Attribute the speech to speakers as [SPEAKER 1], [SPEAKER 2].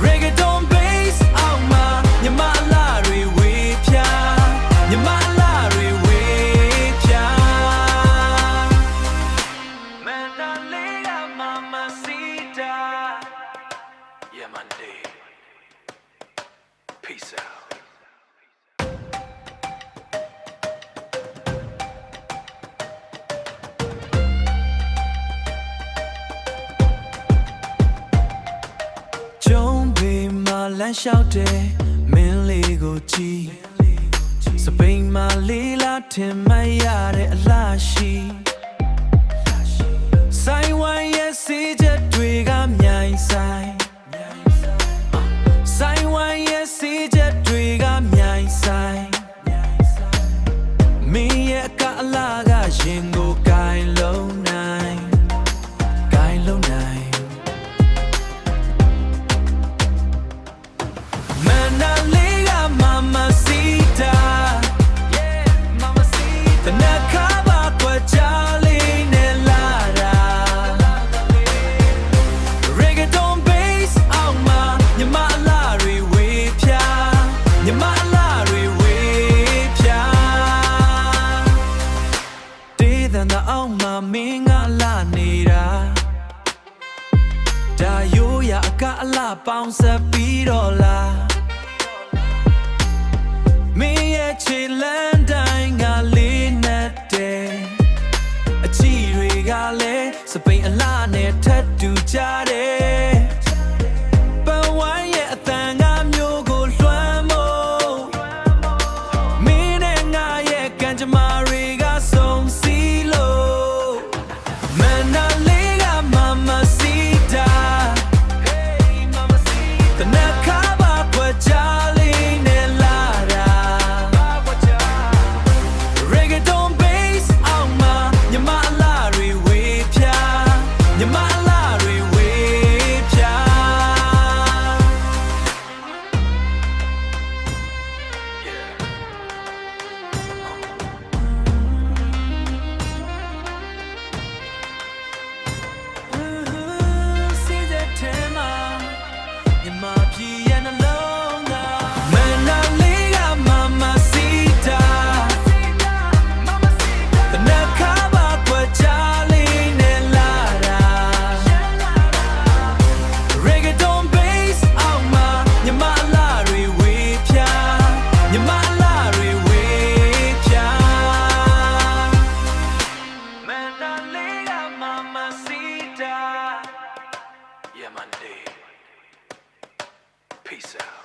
[SPEAKER 1] Reggaeton bass out my Yamalari wipya Yamalari wipya Mandalia mamacita Yamande Peace outလမ်းလျှောက်တဲ့မင်းလေးကိုကြည့်စပိန်မှာလေးလာထင်မှတ်ရတဲ့အလားရှိဆိုင်ဝိုင်းရဲ့စီးချက်တွေကမြိုင်ဆိုင်ဆိုင်ဝိုင်းရဲ့စီးချက်တွေကမြိုင်ဆိုင်မင်းရဲ့ကအလားကရင်ကိုကိုင်လုံးနိုင်ကိုင်လုံးနိုင်မင်းကလာနေတာဒါရိုးရအကအလားပေါင်းဆက်ပြီးတော့လားမင်းရဲ့ခြေလမ်းတိုင်းကလေးနဲ့တဲ့အချီတွေကလည်းစပိန်အလားနဲ့ထပ်တူကြတယ်ပဝိုင်းရဲ့အတန်ကမျိုးကိုလွှမ်းမိုးမင်းနဲ့ငါရဲ့ကံကြမ္မာတွေကစုံစီလို့Peace out.